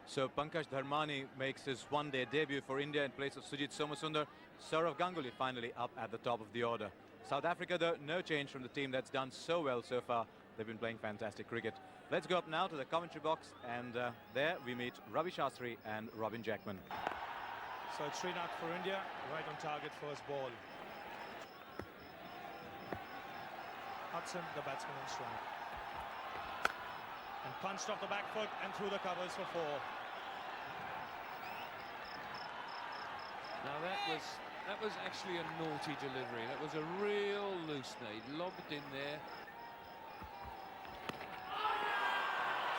So Pankaj Dharmani makes his one-day debut for India in place of Sujit Somasundar. Saurav Ganguly finally up at the top of the order. South Africa, though, no change from the team that's done so well so far. They've been playing fantastic cricket. Let's go up now to the commentary box, and there we meet Ravi Shastri and Robin Jackman. So it's 3-0 for India, right on target, first ball. Hudson, the batsman on strike. And punched off the back foot and through the covers for 4. Now that was actually a naughty delivery. That was a real loose knee, lobbed in there.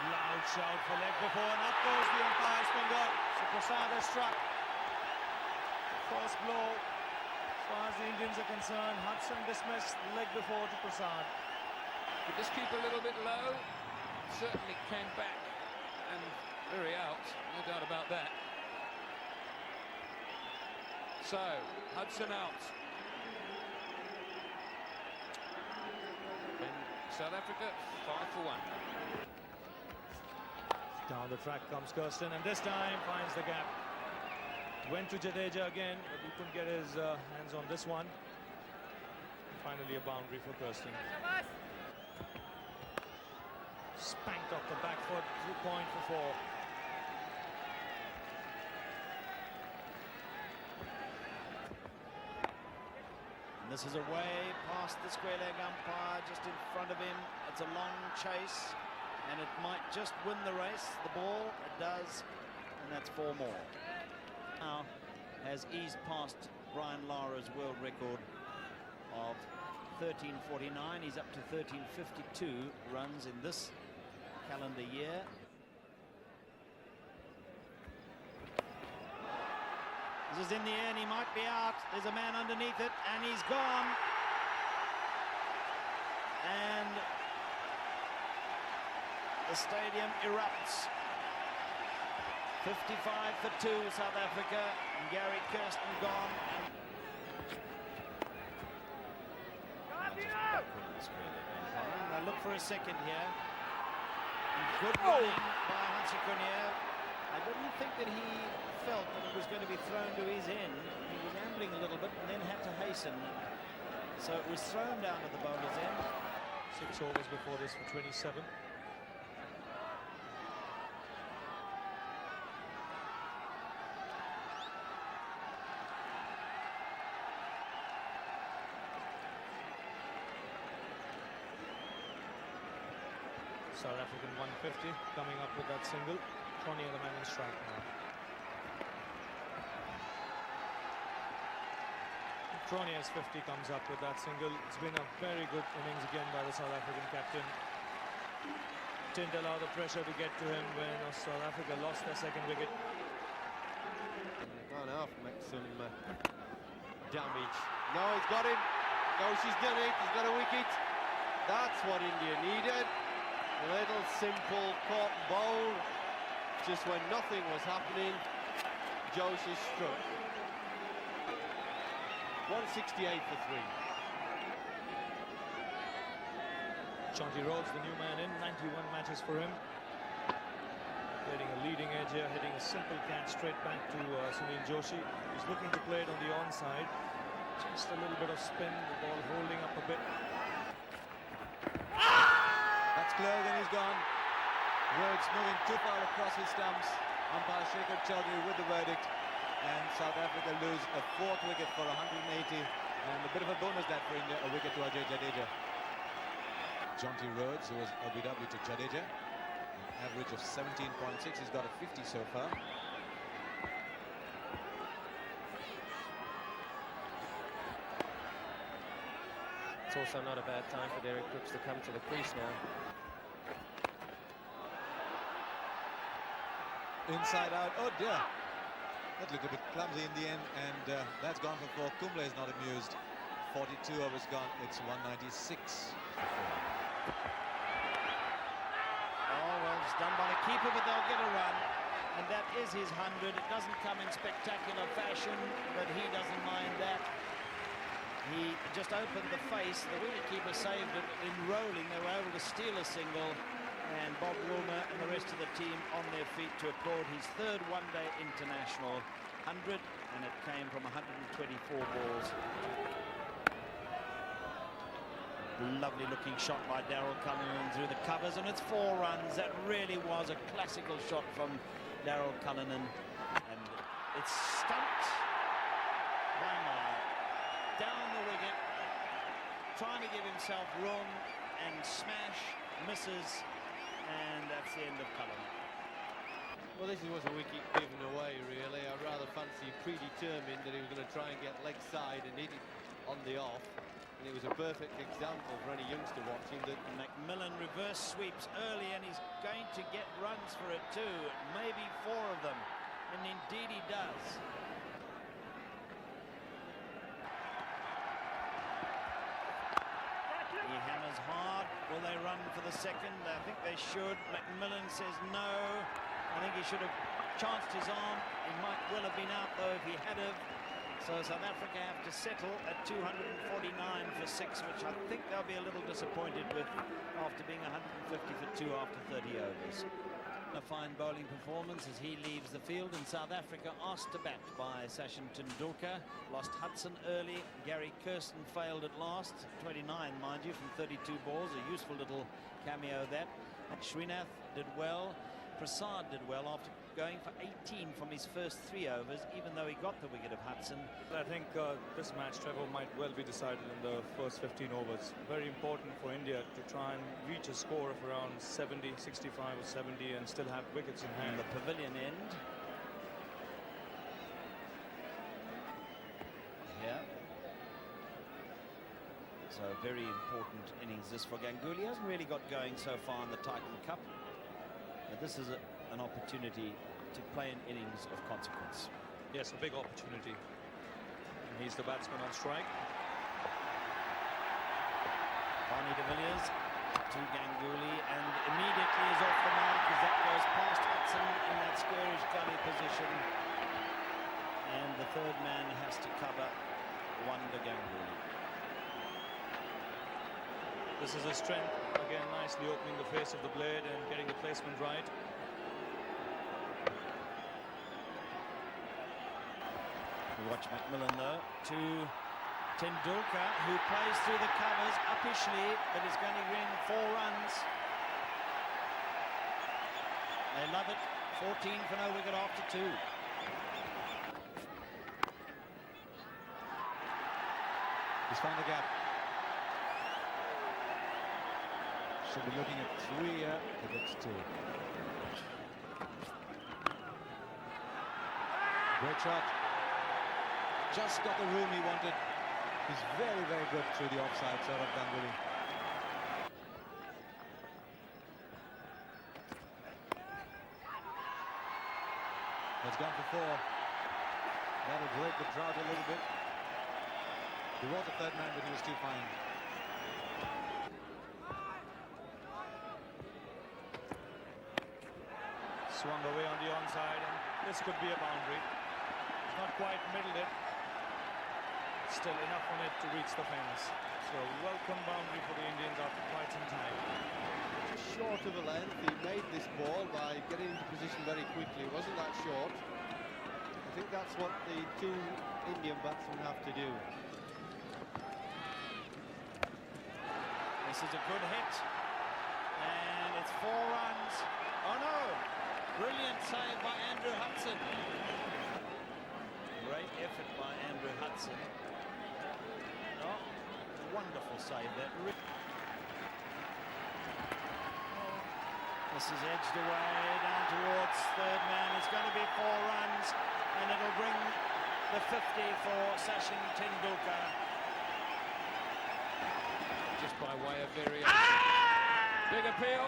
Loud shout for leg before, and up goes the umpire's finger. So Prasad has struck. First blow, as far as the Indians are concerned. Hudson dismissed, leg before to Prasad. But just keep a little bit low. Certainly came back and very out, no doubt about that. So, Hudson out. And South Africa 5 for 1. Down the track comes Kirsten, and this time finds the gap. Went to Jadeja again, but he couldn't get his hands on this one. Finally a boundary for Kirsten. Spanked off the back foot, 2 point for 4. And this is away past the square leg umpire, just in front of him. It's a long chase, and it might just win the race. The ball, it does, and that's 4 more. Now has eased past Brian Lara's world record of 13.49. He's up to 13.52 runs in this calendar year. This is in the air, and he might be out. There's a man underneath it, and he's gone. And the stadium erupts. 55 for 2, South Africa, and Gary Kirsten gone. Now look for a second here. And good running by Hansi Cronje. I didn't think that he felt that it was going to be thrown to his end. He was ambling a little bit and then had to hasten. So it was thrown down to the bowler's end. 6 overs before this for 27. South African 150 coming up with that single. Cronje the man on strike now. Cronje's 50 comes up with that single. It's been a very good innings again by the South African captain. Didn't allow the pressure to get to him when South Africa lost their second wicket. Gone off, make some damage. No, he's got him. Goshi's done it. He's got a wicket. That's what India needed. A little simple caught and bowl. Just when nothing was happening, Joshi struck. 168 for 3. Chanti Rhodes, the new man in, 91 matches for him. Getting a leading edge here, hitting a simple catch straight back to Sunil Joshi. He's looking to play it on the onside. Just a little bit of spin, the ball holding up a bit. That's close, and he's gone. Rhodes moving too far across his stumps. Umpire Shekhar Chaudhary with the verdict. And South Africa lose a 4th wicket for 180. And a bit of a bonus that for India, a wicket to Ajay Jadeja. Jonty Rhodes, who was LBW to Jadeja. An average of 17.6. He's got a 50 so far. It's also not a bad time for Derek Crooks to come to the crease now. Inside out. Oh dear. That looked a bit clumsy in the end, and that's gone for 4. Kumble is not amused. 42 overs gone. It's 196. Oh, well, it's done by the keeper, but they'll get a run. And that is his 100. It doesn't come in spectacular fashion, but he doesn't mind that. He just opened the face. The wicketkeeper saved it. In rolling, they were able to steal a single. and Bob Woolmer and the rest of the team on their feet to applaud his third one-day international 100, and it came from 124 balls. Lovely looking shot by Daryl Cullinan through the covers, and it's 4 runs. That really was a classical shot from Daryl Cullinan, and it's stumped by Miller down the wicket, trying to give himself room, and smash, misses, and that's the end of Cullinan. Well, this was a wicket given away, really. I rather fancy predetermined that he was going to try and get leg side and hit it on the off. And it was a perfect example for any youngster watching that. McMillan reverse sweeps early, and he's going to get runs for it too, maybe 4 of them, and indeed he does. He hammers hard. Will they run for the second? I think they should. McMillan says no. I think he should have chanced his arm. He might well have been out though if he had have. So South Africa have to settle at 249 for 6, which I think they'll be a little disappointed with after being 150 for 2 after 30 overs. A fine bowling performance as he leaves the field, and South Africa asked to bat by Sachin Tendulkar. Lost Hudson early. Gary Kirsten failed at last, 29 mind you, from 32 balls. A useful little cameo that. Srinath did well. Prasad did well after going for 18 from his first 3 overs, even though he got the wicket of Hudson. I think this match, Trevor, might well be decided in the first 15 overs. Very important for India to try and reach a score of around 70, 65 or 70 and still have wickets in hand. The pavilion end. Here. So very important innings this for Ganguly. He hasn't really got going so far in the Titan Cup, but this is an opportunity to play an innings of consequence. Yes, a big opportunity. And he's the batsman on strike. Barney de Villiers to Ganguly, and immediately is off the mark as that goes past Hudson in that squarish gully position. And the third man has to cover Wanda Ganguly. This is a strength. Again, nicely opening the face of the blade and getting the placement right. Watch McMillan though to Tendulkar, who plays through the covers uppishly, but is going to bring 4 runs. They love it. 14 for no wicket after 2. He's found the gap. Should be looking at 3 here, but it's 2. Great shot. Just got the room he wanted. He's very, very good through the offside sort of Ganguly. That's gone for 4. That'll break the drought a little bit. He was the third man, but he was too fine. Swung away on the onside, and this could be a boundary. It's not quite middled it. Still enough on it to reach the fence. So welcome boundary for the Indians after quite some time. Just short of a length. He made this ball by getting into position very quickly. It wasn't that short. I think that's what the 2 Indian batsmen have to do. This is a good hit, and it's 4 runs. Oh no! Brilliant save by Andrew Hudson. Great effort by Andrew Hudson. Oh, wonderful save that. This is edged away down towards third man. It's going to be 4 runs, and it'll bring the 50 for Sachin Tendulkar. Just by way of variation. Big appeal.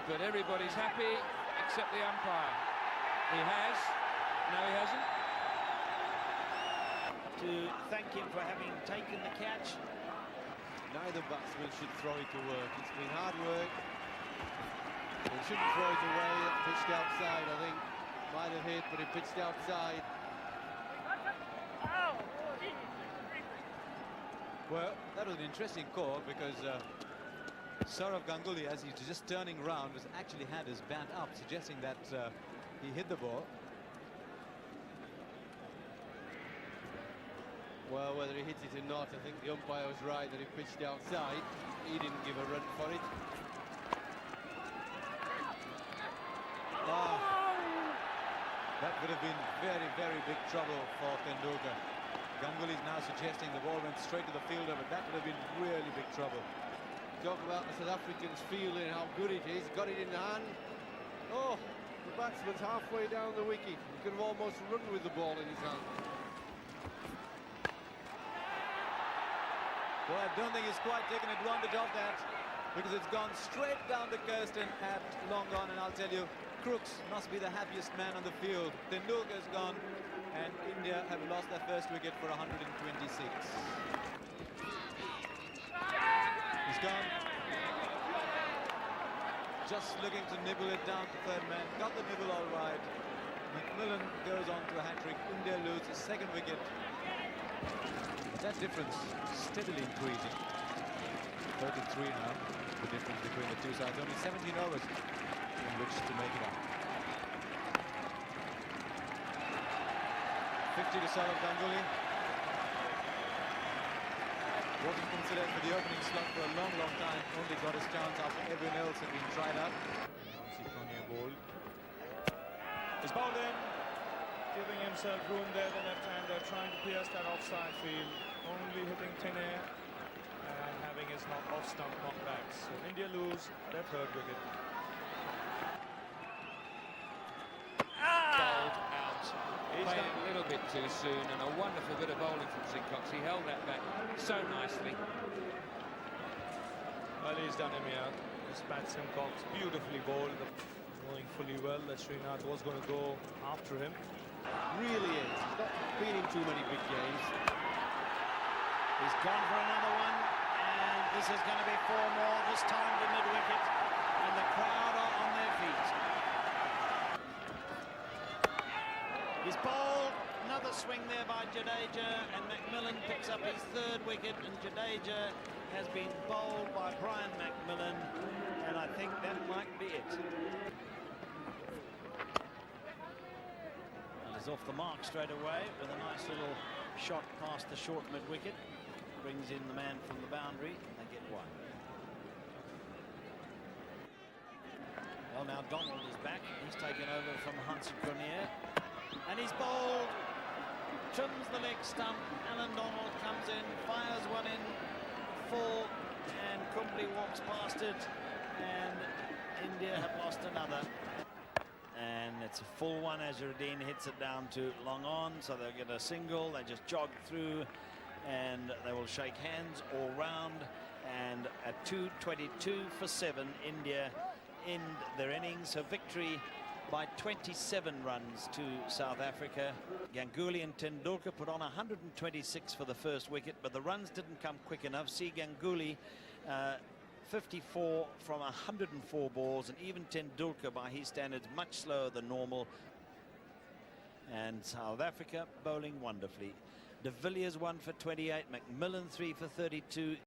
But everybody's happy except the umpire. He has. No, he hasn't. To thank him for having taken the catch. Neither batsman should throw it to work. It's been hard work. He shouldn't throw it away. It pitched outside, I think. Might have hit, but he pitched outside. Well, that was an interesting call because Saurav Ganguly, as he's just turning round, has actually had his bat up, suggesting that he hit the ball. Well, whether he hits it or not, I think the umpire was right that he pitched outside. He didn't give a run for it. That would have been very, very big trouble for Tendulkar. Ganguly is now suggesting the ball went straight to the fielder, but that would have been really big trouble. Talk about the South Africans feeling how good it is. Got it in the hand. Oh, the batsman's halfway down the wicket. He could have almost run with the ball in his hand. Well, I don't think he's quite taken advantage of that, because it's gone straight down the coast and at long on, and I'll tell you, Crooks must be the happiest man on the field. Tendulkar's gone, and India have lost their first wicket for 126. He's gone. Just looking to nibble it down to third man. Got the nibble all right. McMillan goes on to a hat-trick. India loses second wicket. That difference steadily increasing. 33 now, the difference between the two sides. Only 17 overs in which to make it up. 50 to Saurav Ganguly. Wasn't considered for the opening slot for a long, long time. Only got his chance after everyone else had been tried out. Bowled. He's bowled in, giving himself room there, the left-hander, trying to pierce that offside field, only hitting thin air and having his off-stump knockbacks. So India lose their third wicket. Bowled out. Played it a little bit too soon, and a wonderful bit of bowling from Simcox. He held that back so nicely. Well, he's done him here. This bat Simcox beautifully bowled, knowing fully well that Srinath was going to go after him. Really is. He's not been in too many big games. He's gone for another one, and this is going to be 4 more, this time to mid-wicket, and the crowd are on their feet. He's bowled, another swing there by Jadeja, and McMillan picks up his third wicket, and Jadeja has been bowled by Brian McMillan, and I think that might be it. And he's off the mark straight away with a nice little shot past the short mid-wicket. Brings in the man from the boundary, and they get one. Well, now Donald is back. He's taken over from Hansi Cornier. And he's bowled, trims the leg stump. Alan Donald comes in, fires one in full, and Kumble walks past it, and India have lost another. And it's a full one as Jardine hits it down to long on, so they'll get a single. They just jog through, and they will shake hands all round. And at 2:22 for 7, India end their innings. A victory by 27 runs to South Africa. Ganguly and Tendulkar put on 126 for the first wicket, but the runs didn't come quick enough. See Ganguly 54 from 104 balls, and even Tendulkar by his standards much slower than normal. And South Africa bowling wonderfully. De Villiers 1 for 28, McMillan 3 for 32.